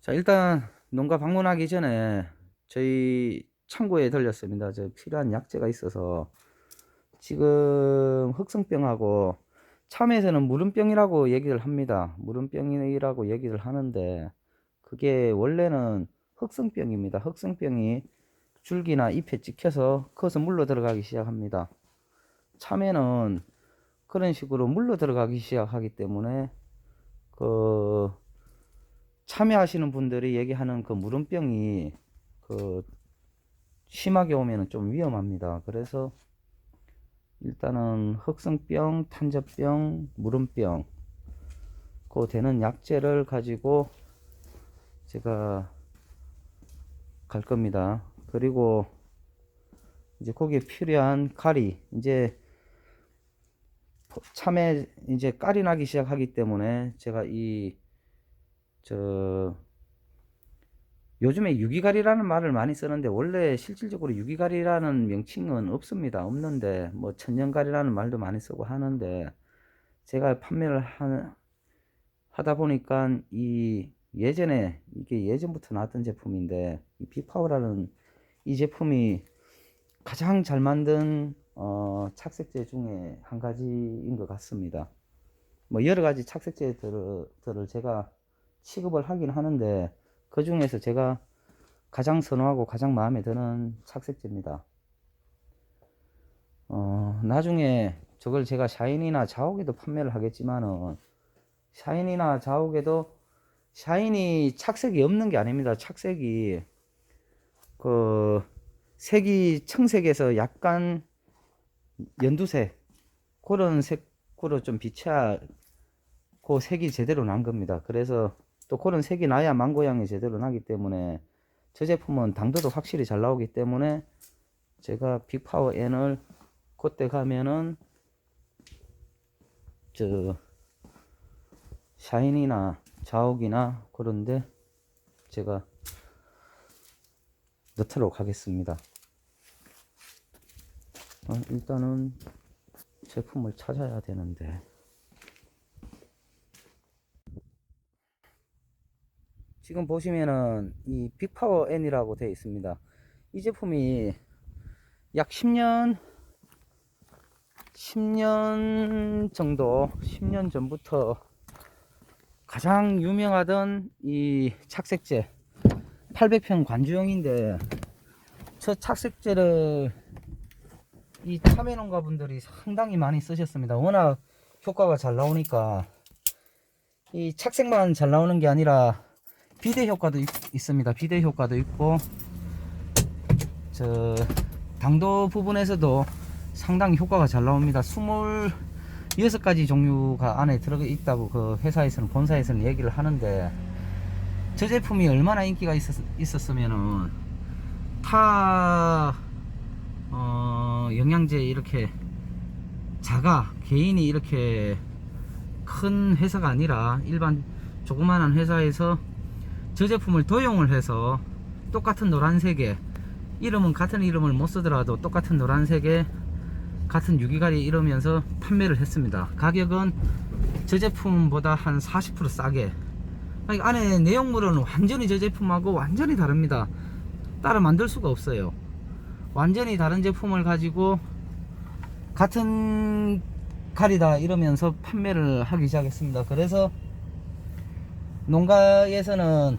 자, 일단 농가 방문하기 전에 저희 창고에 들렸습니다. 저 필요한 약재가 있어서 지금 흑성병하고 참외에서는 무름병이라고 얘기를 합니다. 무름병이라고 얘기를 하는데 그게 원래는 흑성병입니다. 흑성병이 줄기나 잎에 찍혀서 커서 물러 들어가기 시작합니다. 참외는 그런 식으로 물러 들어가기 시작하기 때문에 그 참여하시는 분들이 얘기하는 그 무름병이 그 심하게 오면 좀 위험합니다. 그래서 일단은 흑성병, 탄저병, 무름병 그 되는 약재를 가지고 제가 갈 겁니다. 그리고 이제 거기에 필요한 가리, 이제 참외 이제 깔이 나기 시작하기 때문에 제가 요즘에 유기가리라는 말을 많이 쓰는데 원래 실질적으로 유기가리라는 명칭은 없습니다. 없는데 뭐 천연가리라는 말도 많이 쓰고 하는데 제가 판매를 하다 보니까 이게 예전부터 나왔던 제품인데 이 빅파워라는 이 제품이 가장 잘 만든 착색제 중에 한 가지인 것 같습니다. 뭐 여러 가지 착색제들을 제가 취급을 하긴 하는데 그 중에서 제가 가장 선호하고 가장 마음에 드는 착색제입니다. 나중에 저걸 제가 샤인이나 자욱에도 판매를 하겠지만은 샤인이나 자욱에도 샤인이 착색이 없는 게 아닙니다. 착색이 그 색이 청색에서 약간 연두색 그런 색으로 좀 비춰야 그 색이 제대로 난 겁니다. 그래서 또 그런 색이 나야 망고향이 제대로 나기 때문에 저 제품은 당도도 확실히 잘 나오기 때문에 제가 빅파워 N을 그때 가면은 저 샤인이나 자욱이나 그런데 제가 넣도록 하겠습니다. 일단은 제품을 찾아야 되는데 지금 보시면은 이 빅파워 N이라고 되어 있습니다. 이 제품이 약 10년 정도 10년 전부터 가장 유명하던 이 착색제 800평 관주용인데 저 착색제를 이 참외농가 분들이 상당히 많이 쓰셨습니다. 워낙 효과가 잘 나오니까 이 착색만 잘 나오는 게 아니라 비대 효과도 있습니다. 비대 효과도 있고 저 당도 부분에서도 상당히 효과가 잘 나옵니다. 26가지 종류가 안에 들어가 있다고 그 회사에서는 본사에서는 얘기를 하는데 저 제품이 얼마나 인기가 있었으면은 타 영양제 이렇게 개인이 이렇게 큰 회사가 아니라 일반 조그만한 회사에서 저 제품을 도용을 해서 똑같은 노란색에 같은 이름을 못 쓰더라도 똑같은 노란색에 같은 유기가리 이러면서 판매를 했습니다. 가격은 저 제품보다 한 40% 싸게. 안에 내용물은 완전히 저 제품하고 완전히 다릅니다. 따로 만들 수가 없어요. 완전히 다른 제품을 가지고 같은 가리다 이러면서 판매를 하기 시작했습니다. 그래서 농가에서는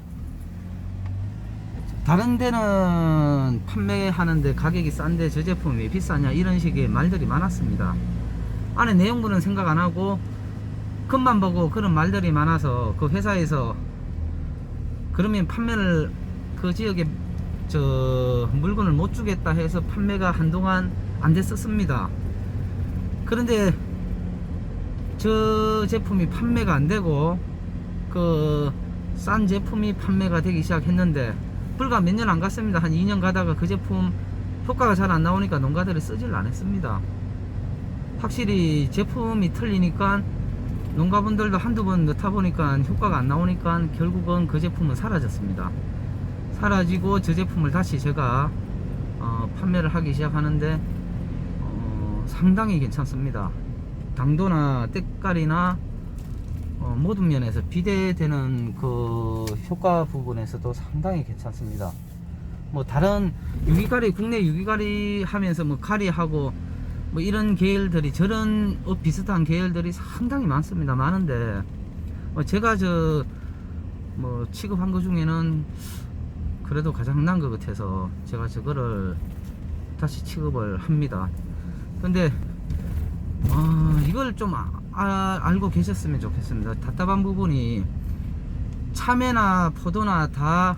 다른 데는 판매하는데 가격이 싼데 저 제품이 왜 비싸냐 이런 식의 말들이 많았습니다. 안에 내용물은 생각 안 하고 겉만 보고 그런 말들이 많아서 그 회사에서 그러면 판매를 그 지역에 물건을 못 주겠다 해서 판매가 한동안 안 됐었습니다. 그런데 저 제품이 판매가 안 되고 그 싼 제품이 판매가 되기 시작했는데 불과 몇 년 안 갔습니다. 한 2년 가다가 그 제품 효과가 잘 안 나오니까 농가들이 쓰지를 안 했습니다. 확실히 제품이 틀리니까 농가분들도 한두 번 넣다 보니까 효과가 안 나오니까 결국은 그 제품은 사라졌습니다. 사라지고 저 제품을 다시 제가 판매를 하기 시작하는데 상당히 괜찮습니다. 당도나 때깔이나 모든 면에서 비대되는 그 효과 부분에서도 상당히 괜찮습니다. 뭐 다른 유기가리, 국내 유기가리 하면서 뭐 가리하고 뭐 이런 계열들이, 저런 비슷한 계열들이 상당히 많습니다. 많은데 제가 뭐 취급한 것 중에는 그래도 가장 난 것 같아서 제가 저거를 다시 취급을 합니다. 근데 이걸 좀 알고 계셨으면 좋겠습니다. 답답한 부분이 참외나 포도나 다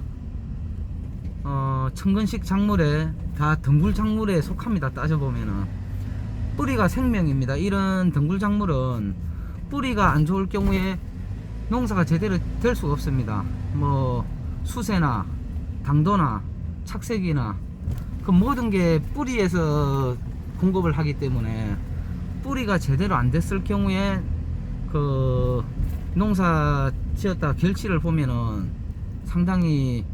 천근식 작물에, 다 덩굴 작물에 속합니다. 따져보면은 뿌리가 생명입니다. 이런 덩굴 작물은 뿌리가 안 좋을 경우에 농사가 제대로 될 수가 없습니다. 뭐 수세나 당도나 착색이나 그 모든 게 뿌리에서 공급을 하기 때문에 뿌리가 제대로 안 됐을 경우에 그 농사 지었다 결실을 보면은 상당히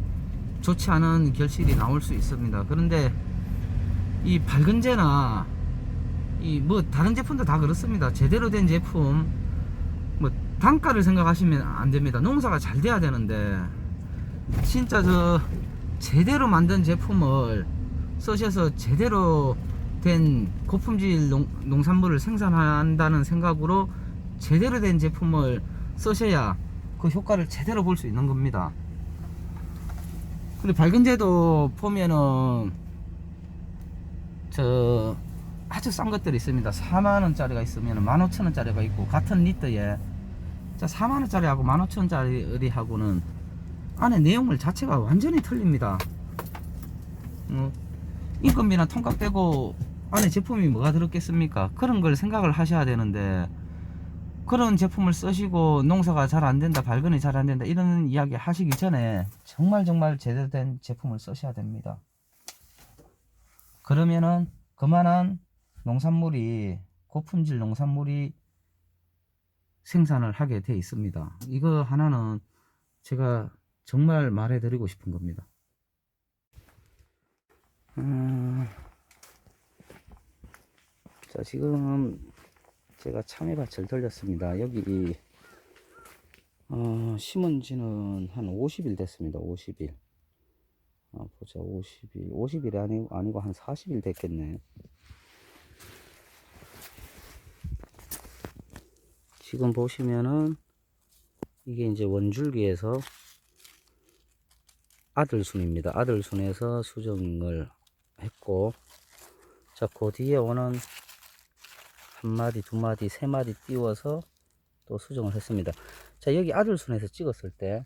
좋지 않은 결실이 나올 수 있습니다. 그런데 이 밝은제나 이 뭐 다른 제품도 다 그렇습니다. 제대로 된 제품, 뭐 단가를 생각하시면 안 됩니다. 농사가 잘 돼야 되는데 진짜 제대로 만든 제품을 쓰셔서 제대로 된 고품질 농산물을 생산한다는 생각으로 제대로 된 제품을 쓰셔야 그 효과를 제대로 볼 수 있는 겁니다. 그리고 밝은제도 보면은 아주 싼 것들이 있습니다. 4만원짜리가 있으면 15,000원짜리가 있고, 같은 리터에 4만원짜리하고 15,000원짜리하고는 안에 내용물 자체가 완전히 틀립니다. 인건비나 통값 떼고 안에 제품이 뭐가 들었겠습니까? 그런 걸 생각을 하셔야 되는데, 그런 제품을 쓰시고 농사가 잘 안된다, 발근이 잘 안된다 이런 이야기 하시기 전에 정말 제대로 된 제품을 쓰셔야 됩니다. 그러면은 그만한 농산물이, 고품질 농산물이 생산을 하게 돼 있습니다. 이거 하나는 제가 정말 말해 드리고 싶은 겁니다. 자, 지금 제가 참외밭을 돌렸습니다. 여기 심은 지는 한 50일 됐습니다. 50일. 보자, 50일이 아니고 한 40일 됐겠네. 지금 보시면은 이게 이제 원줄기에서 아들순입니다. 아들순에서 수정을 했고, 자, 그 뒤에 오는 한 마디, 두 마디, 세 마디 띄워서 또 수정을 했습니다. 자, 여기 아들순에서 찍었을 때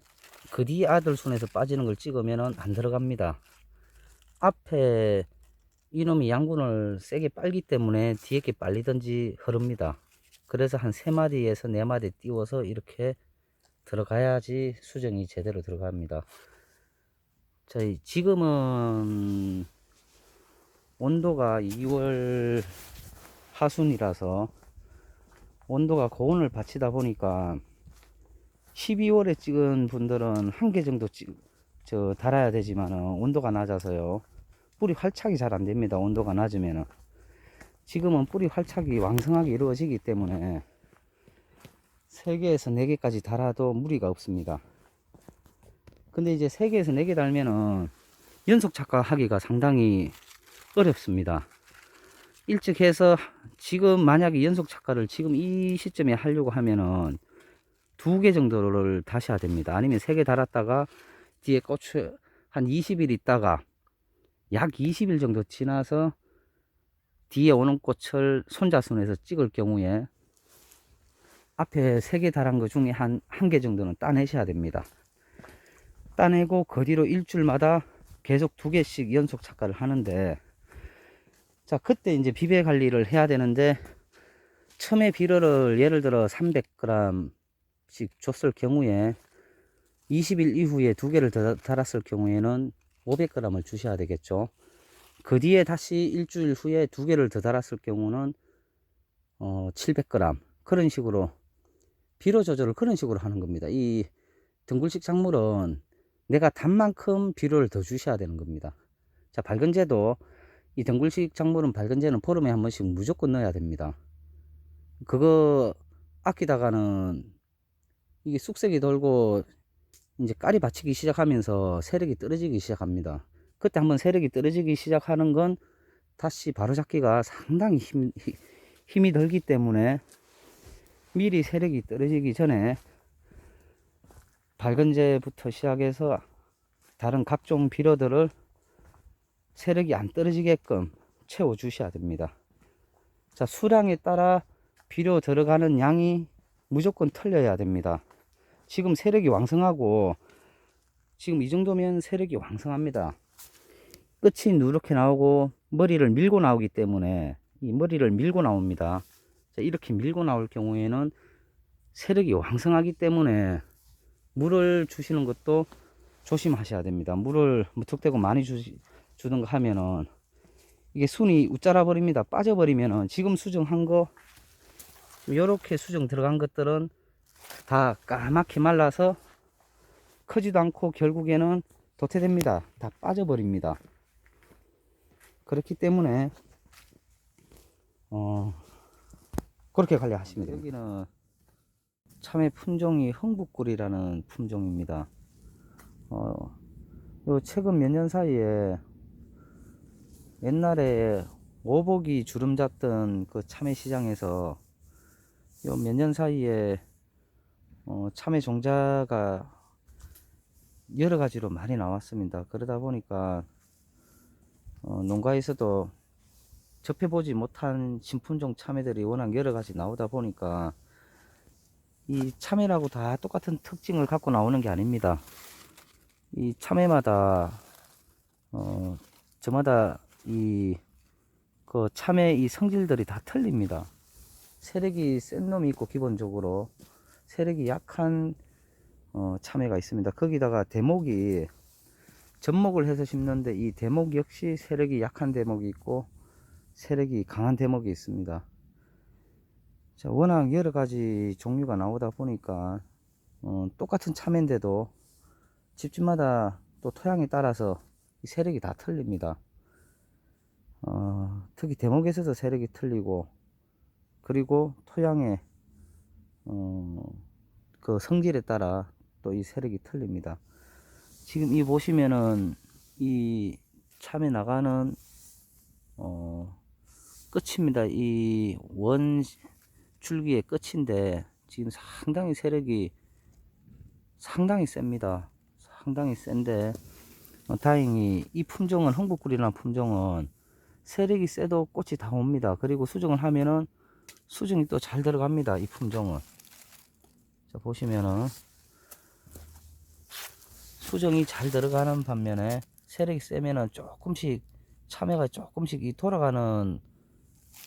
그 뒤에 아들순에서 빠지는 걸 찍으면은 안 들어갑니다. 앞에 이놈이 양분을 세게 빨기 때문에 뒤에 게 빨리든지 흐릅니다. 그래서 한 세 마디에서 네 마디 띄워서 이렇게 들어가야지 수정이 제대로 들어갑니다. 자, 지금은 온도가 2월 하순이라서 온도가 고온을 받치다 보니까 12월에 찍은 분들은 한 개 정도 달아야 되지만 온도가 낮아서요, 뿌리 활착이 잘 안 됩니다. 온도가 낮으면은. 지금은 뿌리 활착이 왕성하게 이루어지기 때문에 3개에서 4개까지 달아도 무리가 없습니다. 근데 이제 3개에서 4개 달면은 연속 착과하기가 상당히 어렵습니다. 일찍 해서 지금 만약에 연속 착과를 지금 이 시점에 하려고 하면은 2개 정도를 다셔야 됩니다. 아니면 3개 달았다가 뒤에 꽃을 한 20일 있다가 약 20일 정도 지나서 뒤에 오는 꽃을 손자순에서 찍을 경우에 앞에 3개 달한 것 중에 한 개 정도는 따내셔야 됩니다. 따내고 그 뒤로 일주일마다 계속 2개씩 연속 착과를 하는데, 자, 그때 이제 비배 관리를 해야 되는데, 처음에 비료를 예를 들어 300g씩 줬을 경우에 20일 이후에 2개를 더 달았을 경우에는 500g을 주셔야 되겠죠. 그 뒤에 다시 일주일 후에 2개를 더 달았을 경우는 700g, 그런 식으로 비료 조절을 그런 식으로 하는 겁니다. 이 덩굴식 작물은 내가 단 만큼 비료를 더 주셔야 되는 겁니다. 자, 밝은제도 이 덩굴식 작물은 밝은제는 보름에 한 번씩 무조건 넣어야 됩니다. 그거 아끼다가는 이게 숙색이 돌고 이제 깔이 받치기 시작하면서 세력이 떨어지기 시작합니다. 그때 한번 세력이 떨어지기 시작하는 건 다시 바로잡기가 상당히 힘이 들기 때문에 미리 세력이 떨어지기 전에 발근제부터 시작해서 다른 각종 비료들을 세력이 안 떨어지게끔 채워 주셔야 됩니다. 자, 수량에 따라 비료 들어가는 양이 무조건 틀려야 됩니다. 지금 세력이 왕성하고 지금 이 정도면 세력이 왕성합니다. 끝이 누렇게 나오고 머리를 밀고 나오기 때문에 이 머리를 밀고 나옵니다. 자, 이렇게 밀고 나올 경우에는 세력이 왕성하기 때문에 물을 주시는 것도 조심하셔야 됩니다. 물을 무턱대고 많이 주든가 하면은 이게 순이 웃자라 버립니다. 빠져 버리면은 지금 수정한 거 요렇게 수정 들어간 것들은 다 까맣게 말라서 크지도 않고 결국에는 도태됩니다. 다 빠져 버립니다. 그렇기 때문에 그렇게 관리하시면 됩니다. 여기는 참외 품종이 흥북꿀이라는 품종입니다. 요 최근 몇 년 사이에 옛날에 오복이 주름 잡던 그 참외 시장에서 요 몇 년 사이에 참외 종자가 여러 가지로 많이 나왔습니다. 그러다 보니까 농가에서도 접해보지 못한 신품종 참외들이 워낙 여러 가지 나오다 보니까 이 참외라고 다 똑같은 특징을 갖고 나오는 게 아닙니다. 이 참외마다 저마다 그 참외 이 성질들이 다 틀립니다. 세력이 센 놈이 있고 기본적으로 세력이 약한 참외가 있습니다. 거기다가 대목이 접목을 해서 심는데 이 대목 역시 세력이 약한 대목이 있고 세력이 강한 대목이 있습니다. 자, 워낙 여러 가지 종류가 나오다 보니까 똑같은 참외인데도 집집마다 또 토양에 따라서 이 세력이 다 틀립니다. 특히 대목에서도 세력이 틀리고 그리고 토양의 그 성질에 따라 또 이 세력이 틀립니다. 지금 이 보시면은 이 참외 나가는 끝입니다. 이 원 줄기의 끝인데 지금 상당히 세력이 상당히 셉니다. 상당히 센데 다행히 이 품종은 흥북꿀이라는 품종은 세력이 세도 꽃이 다 옵니다. 그리고 수정을 하면은 수정이 또 잘 들어갑니다. 이 품종은. 자, 보시면은 수정이 잘 들어가는 반면에 세력이 세면은 조금씩 참외가 조금씩 이 돌아가는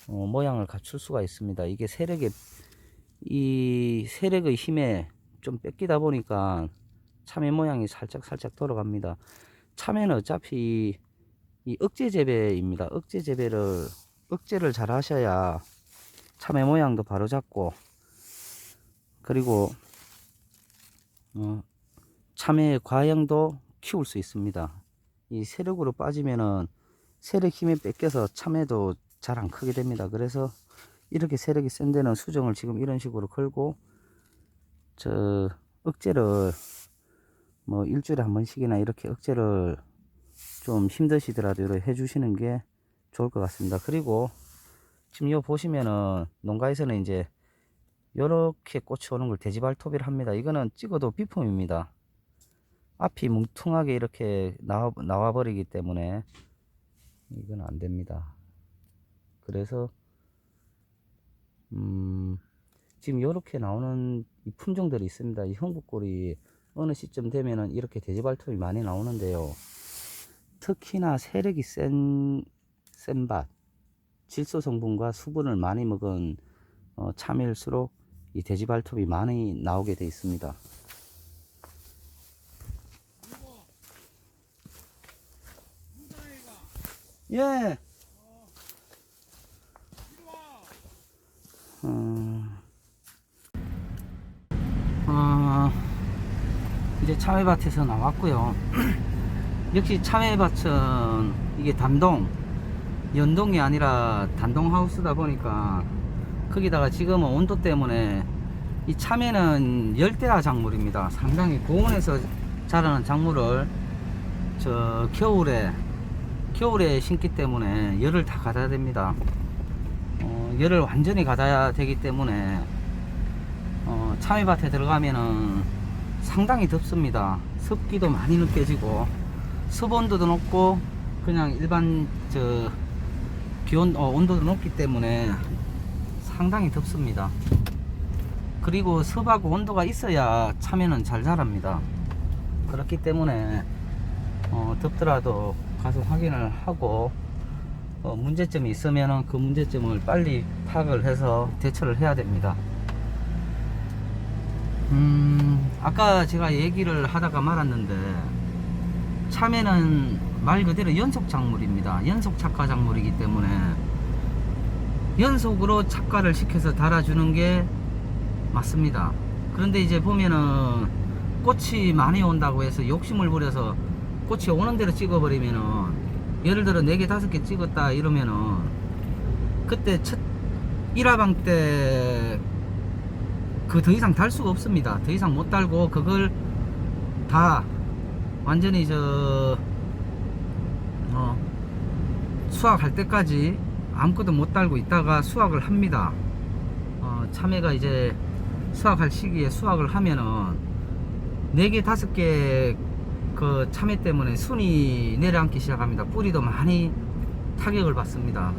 모양을 갖출 수가 있습니다. 이게 이 세력의 힘에 좀 뺏기다 보니까 참외 모양이 살짝 돌아갑니다. 참외는 어차피 이 억제 재배입니다. 억제를 잘 하셔야 참외 모양도 바로 잡고 그리고 참외의 과형도 키울 수 있습니다. 이 세력으로 빠지면은 세력 힘에 뺏겨서 참외도 잘 안 크게 됩니다. 그래서 이렇게 세력이 센 데는 수정을 지금 이런 식으로 걸고 저 억제를 뭐 일주일에 한 번씩이나 이렇게 억제를 좀 힘드시더라도 이렇게 해주시는 게 좋을 것 같습니다. 그리고 지금 요 보시면은 농가에서는 이제 요렇게 꽃이 오는 걸 대지발톱이라 합니다. 이거는 찍어도 비품입니다. 앞이 뭉퉁하게 이렇게 나와 버리기 때문에 이건 안 됩니다. 그래서 지금 이렇게 나오는 이 품종들이 있습니다. 이 흥북꿀이 어느 시점 되면은 이렇게 돼지발톱이 많이 나오는데요. 특히나 세력이 센 밭, 질소 성분과 수분을 많이 먹은 참외일수록 이 돼지발톱이 많이 나오게 되어 있습니다. 예. 이제 참외밭에서 나왔고요. 역시 참외밭은 이게 연동이 아니라 단동 하우스다 보니까 거기다가 지금은 온도 때문에 이 참외는 열대야 작물입니다. 상당히 고온에서 자라는 작물을 겨울에 심기 때문에 열을 다 가둬야 됩니다. 열을 완전히 가둬야 되기 때문에 참외밭에 들어가면은 상당히 덥습니다. 습기도 많이 느껴지고 습온도도 높고 그냥 일반 기온 온도도 높기 때문에 상당히 덥습니다. 그리고 습하고 온도가 있어야 참외는 잘 자랍니다. 그렇기 때문에 덥더라도 가서 확인을 하고 문제점이 있으면 그 문제점을 빨리 파악을 해서 대처를 해야 됩니다. 아까 제가 얘기를 하다가 말았는데 참외는 말 그대로 연속 작물입니다. 연속 착화 작물이기 때문에 연속으로 착화를 시켜서 달아주는 게 맞습니다. 그런데 이제 보면은 꽃이 많이 온다고 해서 욕심을 부려서 꽃이 오는 대로 찍어버리면은, 예를 들어 4개 5개 찍었다 이러면은 그때 첫 1화방 때 그 더 이상 달 수가 없습니다. 더 이상 못 달고 그걸 다 완전히 수확할 때까지 아무것도 못 달고 있다가 수확을 합니다. 참외가 이제 수확할 시기에 수확을 하면은 4개 5개 그 참외 때문에 순이 내려앉기 시작합니다. 뿌리도 많이 타격을 받습니다.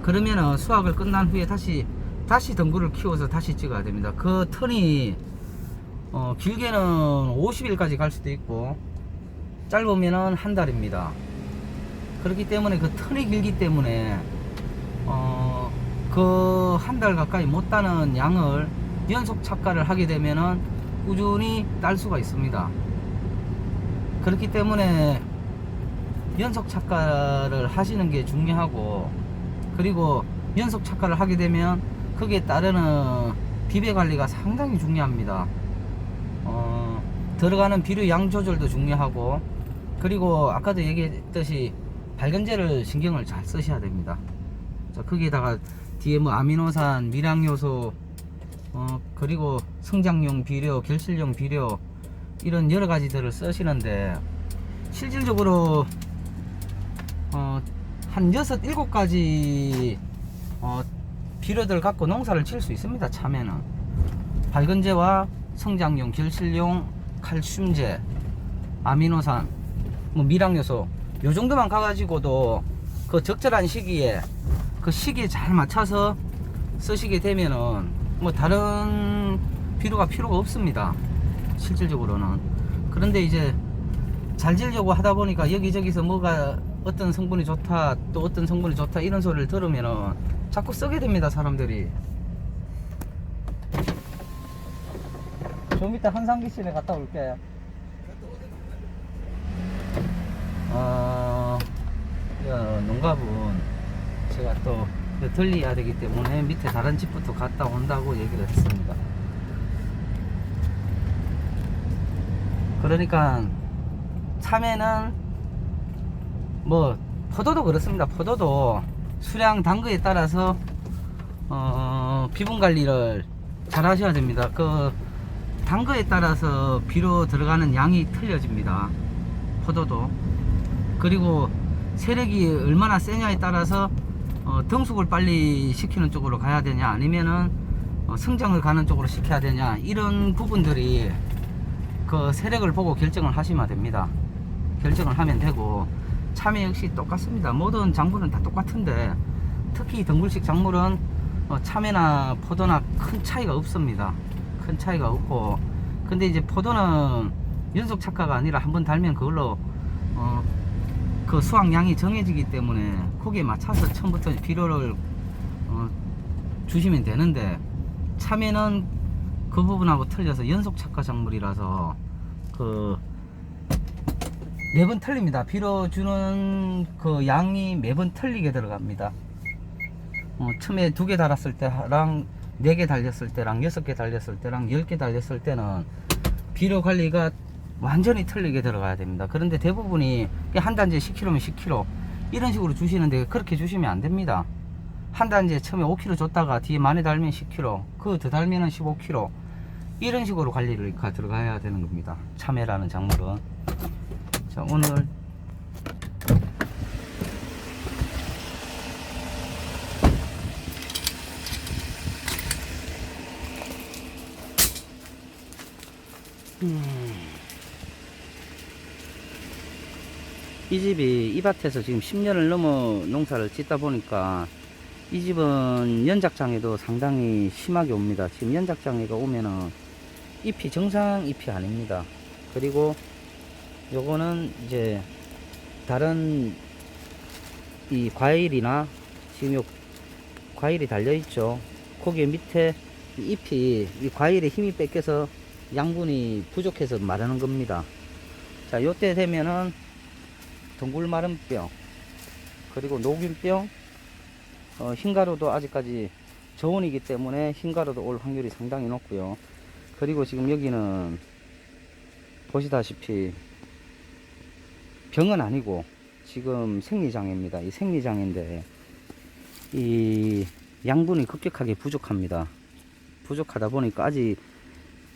그러면은 수확을 끝난 후에 다시 덩굴을 키워서 다시 찍어야 됩니다. 그 턴이 길게는 50일까지 갈 수도 있고 짧으면은 한 달입니다. 그렇기 때문에 그 턴이 길기 때문에 그 한 달 가까이 못 따는 양을 연속 착과를 하게 되면은 꾸준히 딸 수가 있습니다. 그렇기 때문에 연속 착과를 하시는 게 중요하고, 그리고 연속 착과를 하게 되면 거기에 따르는 비배 관리가 상당히 중요합니다. 들어가는 비료 양 조절도 중요하고, 그리고 아까도 얘기했듯이 발견제를 신경을 잘 쓰셔야 됩니다. 자, 거기에다가 뒤에 뭐 아미노산, 미량요소, 그리고 성장용 비료, 결실용 비료, 이런 여러 가지들을 쓰시는데 실질적으로 한 6, 7가지 비료들 갖고 농사를 지을 수 있습니다. 참외는 발근제와 성장용, 결실용, 칼슘제, 아미노산, 뭐 미량요소, 요 정도만 가가지고도 그 적절한 시기에 그 시기에 잘 맞춰서 쓰시게 되면은 뭐 다른 비료가 필요가 없습니다. 실질적으로는. 그런데 이제 잘 지으려고 하다 보니까 여기저기서 뭐가 어떤 성분이 좋다, 또 어떤 성분이 좋다, 이런 소리를 들으면은 자꾸 쓰게 됩니다, 사람들이. 좀 이따 한상기실에 갔다 올게요. 농가분 제가 또 들려야 되기 때문에 밑에 다른 집부터 갔다 온다고 얘기를 했습니다. 그러니까 참외는 뭐 포도도 그렇습니다. 포도도 수량 단거에 따라서 비분 관리를 잘 하셔야 됩니다. 그 단거에 따라서 비료 들어가는 양이 틀려집니다. 포도도. 그리고 세력이 얼마나 세냐에 따라서 등숙을 빨리 시키는 쪽으로 가야 되냐, 아니면은 성장을 가는 쪽으로 시켜야 되냐, 이런 부분들이 그 세력을 보고 결정을 하시면 됩니다. 결정을 하면 되고, 참외 역시 똑같습니다. 모든 작물은 다 똑같은데 특히 덩굴식 작물은 참외나 포도나 큰 차이가 없습니다. 큰 차이가 없고, 근데 이제 포도는 연속 착과가 아니라 한번 달면 그걸로 그 수확량이 정해지기 때문에 거기에 맞춰서 처음부터 비료를 주시면 되는데, 참외는 그 부분하고 틀려서 연속 착과 작물이라서 그 매번 틀립니다. 비료 주는 그 양이 매번 틀리게 들어갑니다. 처음에 2개 달았을 때랑 4개 달렸을 때랑 6개 달렸을 때랑 10개 달렸을 때는 비료 관리가 완전히 틀리게 들어가야 됩니다. 그런데 대부분이 한 단지에 10kg면 10kg 이런 식으로 주시는데 그렇게 주시면 안 됩니다. 한 단지에 처음에 5kg 줬다가 뒤에 많이 달면 10kg, 그 더 달면은 15kg, 이런 식으로 관리를 들어가야 되는 겁니다. 참외라는 작물은. 자, 오늘 이 집이 이 밭에서 지금 10년을 넘어 농사를 짓다 보니까 이 집은 연작장애도 상당히 심하게 옵니다. 지금 연작장애가 오면은 잎이 정상 잎이 아닙니다. 그리고 요거는 이제 다른 이 과일이나 지금 요 과일이 달려 있죠. 거기 밑에 이 잎이 이 과일의 힘이 뺏겨서 양분이 부족해서 마르는 겁니다. 자, 요때 되면은 덩굴마름병, 그리고 녹균병, 흰가루도 아직까지 저온이기 때문에 흰가루도 올 확률이 상당히 높고요. 그리고 지금 여기는 보시다시피 병은 아니고 지금 생리장애입니다. 이 생리장애인데 이 양분이 급격하게 부족합니다. 부족하다 보니까 아직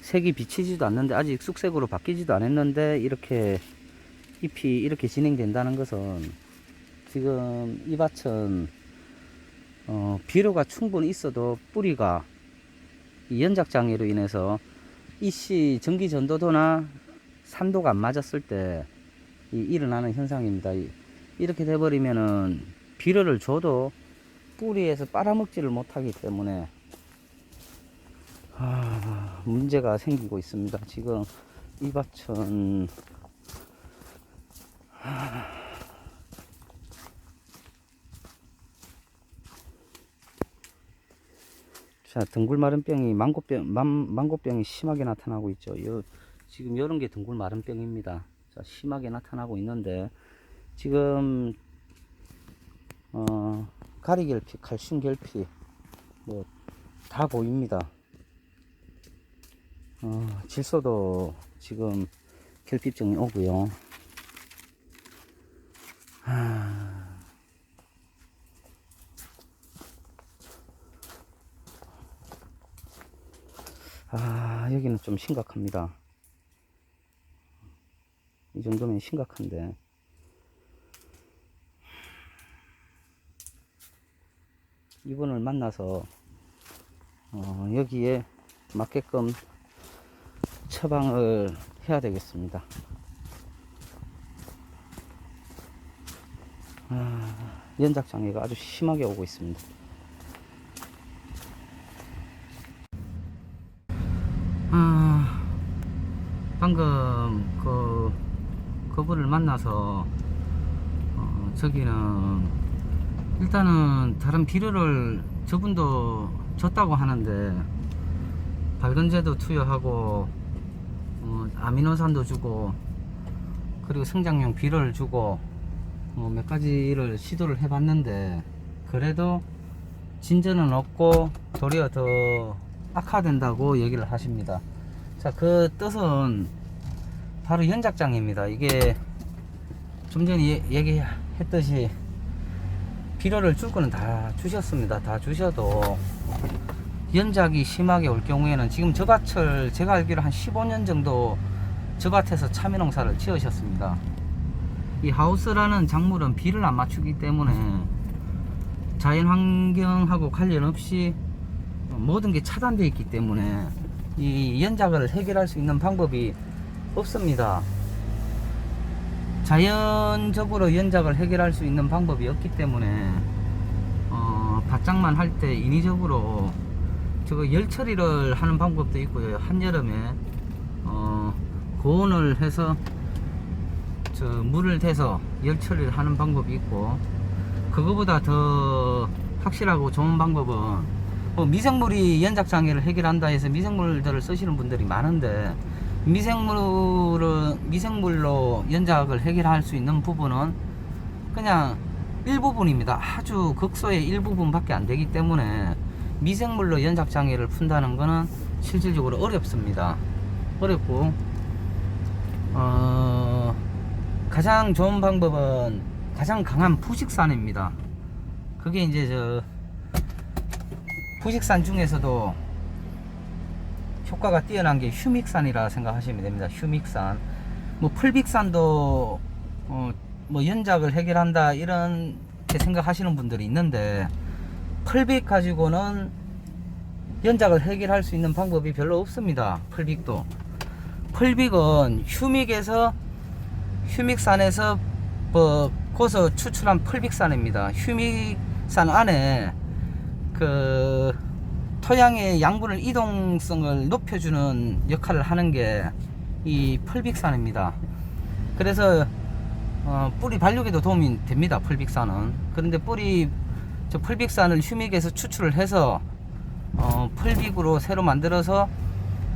색이 비치지도 않는데, 아직 쑥색으로 바뀌지도 않았는데 이렇게 잎이 이렇게 진행된다는 것은 지금 이 밭은 비료가 충분히 있어도 뿌리가 이 연작장애로 인해서 이씨 전기 전도도나 산도가 안 맞았을 때 일어나는 현상입니다. 이렇게 돼버리면은 비료를 줘도 뿌리에서 빨아먹지를 못하기 때문에 문제가 생기고 있습니다. 지금 이 밭은 자, 덩굴마름병이 망고병이 심하게 나타나고 있죠. 지금 이런 게 덩굴마름병입니다. 자, 심하게 나타나고 있는데 지금 가리결핍, 칼슘결핍 뭐 다 보입니다. 질소도 지금 결핍증이 오고요. 여기는 좀 심각합니다. 이 정도면 심각한데 이분을 만나서 여기에 맞게끔 처방을 해야 되겠습니다. 연작장애가 아주 심하게 오고 있습니다. 방금 그분을 만나서 저기는 일단은 다른 비료를 저분도 줬다고 하는데 발근제도 투여하고 아미노산도 주고 그리고 성장용 비료를 주고 몇 가지를 시도를 해봤는데 그래도 진전은 없고 도리어 더 악화된다고 얘기를 하십니다. 자, 그 뜻은 바로 연작장애입니다. 이게 좀 전에 얘기했듯이 비료를 줄 거는 다 주셨습니다. 다 주셔도 연작이 심하게 올 경우에는 지금 저 밭을 제가 알기로 한 15년 정도 저 밭에서 참외 농사를 지으셨습니다. 이 하우스라는 작물은 비를 안 맞추기 때문에 자연환경하고 관련 없이 모든 게 차단되어 있기 때문에 이 연작을 해결할 수 있는 방법이 없습니다. 자연적으로 연작을 해결할 수 있는 방법이 없기 때문에 밭장만 할 때 인위적으로 저거 열 처리를 하는 방법도 있고요. 한여름에 고온을 해서 물을 대서 열 처리를 하는 방법이 있고, 그거보다 더 확실하고 좋은 방법은 미생물이 연작장애를 해결한다 해서 미생물들을 쓰시는 분들이 많은데, 미생물로 연작을 해결할 수 있는 부분은 그냥 일부분입니다. 아주 극소의 일부분밖에 안 되기 때문에 미생물로 연작장애를 푼다는 거는 실질적으로 어렵습니다. 어렵고 가장 좋은 방법은 가장 강한 부식산입니다. 그게 이제 부식산 중에서도 효과가 뛰어난 게 휴믹산이라 생각하시면 됩니다. 휴믹산. 뭐 풀빅산도 뭐 연작을 해결한다 이렇게 생각하시는 분들이 있는데, 풀빅 가지고는 연작을 해결할 수 있는 방법이 별로 없습니다. 풀빅도. 풀빅은 휴믹산에서 거기서 추출한 풀빅산입니다. 휴믹산 안에 그 토양의 양분을 이동성을 높여주는 역할을 하는 게 이 풀빅산입니다. 그래서 뿌리 발육에도 도움이 됩니다. 풀빅산은. 그런데 저 풀빅산을 휴믹에서 추출을 해서 풀빅으로 새로 만들어서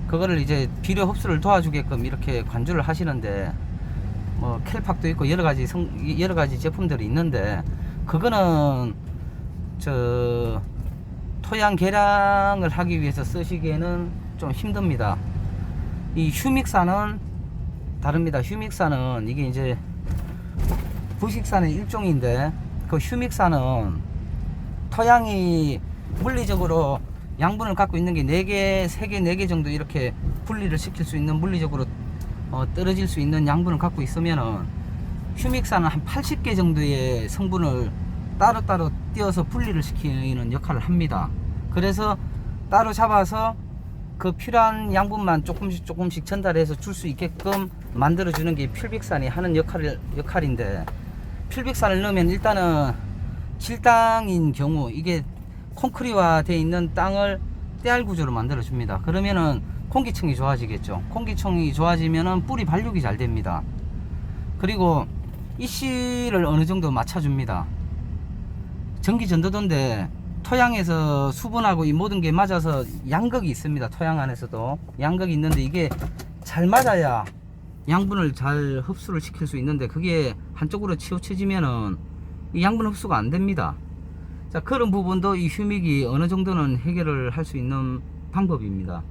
그거를 이제 비료 흡수를 도와주게끔 이렇게 관주를 하시는데, 뭐 켈팍도 있고 여러 가지 제품들이 있는데, 그거는 저 토양 개량을 하기 위해서 쓰시기에는 좀 힘듭니다. 이 휴믹산은 다릅니다. 휴믹산은 이게 이제 부식산의 일종인데, 그 휴믹산은 토양이 물리적으로 양분을 갖고 있는 게 4개, 3개, 4개 정도 이렇게 분리를 시킬 수 있는, 물리적으로 떨어질 수 있는 양분을 갖고 있으면은 휴믹산은 한 80개 정도의 성분을 따로따로 띄어서 분리를 시키는 역할을 합니다. 그래서 따로 잡아서 그 필요한 양분만 조금씩 전달해서 줄 수 있게끔 만들어주는 게 필빅산이 하는 역할인데, 필빅산을 넣으면 일단은 질땅인 경우, 이게 콘크리트화 되어 있는 땅을 떼알 구조로 만들어 줍니다. 그러면은 공기층이 좋아지겠죠. 공기층이 좋아지면은 뿌리 발육이 잘 됩니다. 그리고 이씨를 어느 정도 맞춰줍니다. 전기 전도도인데 토양에서 수분하고 이 모든 게 맞아서 양극이 있습니다. 토양 안에서도 양극이 있는데, 이게 잘 맞아야 양분을 잘 흡수를 시킬 수 있는데, 그게 한쪽으로 치우쳐지면은 이 양분 흡수가 안 됩니다. 자, 그런 부분도 이 휴믹이 어느 정도는 해결을 할 수 있는 방법입니다.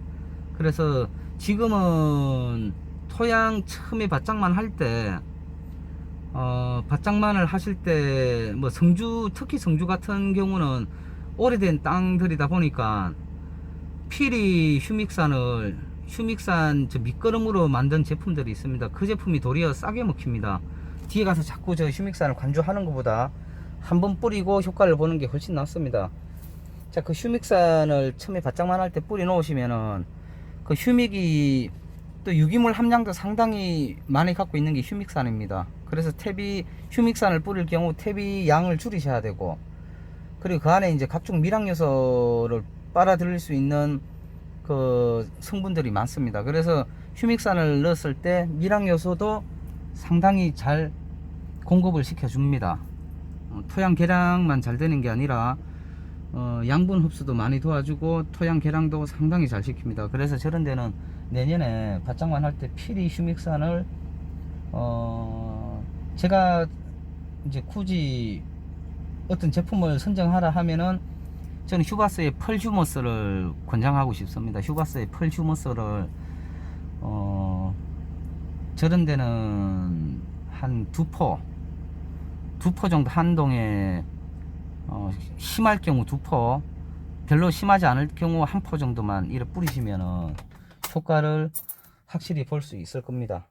그래서 지금은 토양 처음에 바짝만 할 때, 바짝만을 하실 때, 뭐 특히 성주 같은 경우는 오래된 땅들이다 보니까 필히 휴믹산 저 밑거름으로 만든 제품들이 있습니다. 그 제품이 도리어 싸게 먹힙니다. 뒤에 가서 자꾸 저 휴믹산을 관주하는 것보다 한번 뿌리고 효과를 보는 게 훨씬 낫습니다. 자, 그 휴믹산을 처음에 바짝만 할 때 뿌리 놓으시면은 그 휴믹이 또 유기물 함량도 상당히 많이 갖고 있는 게 휴믹산입니다. 그래서 휴믹산을 뿌릴 경우 퇴비 양을 줄이셔야 되고, 그리고 그 안에 이제 각종 미량 요소를 빨아들일 수 있는 그 성분들이 많습니다. 그래서 휴믹산을 넣었을 때 미량 요소도 상당히 잘 공급을 시켜 줍니다. 토양 개량만 잘 되는 게 아니라 양분 흡수도 많이 도와주고 토양 개량도 상당히 잘 시킵니다. 그래서 저런 데는 내년에 바짝만 할 때 필히 휴믹산을 제가 이제 굳이 어떤 제품을 선정하라 하면은 저는 휴바스의 펄휴머스를 권장하고 싶습니다. 휴바스의 펄휴머스를 저런 데는 한 두 포 정도 한 동에 심할 경우 2포, 별로 심하지 않을 경우 1포 정도만 이렇게 뿌리시면은 효과를 확실히 볼 수 있을 겁니다.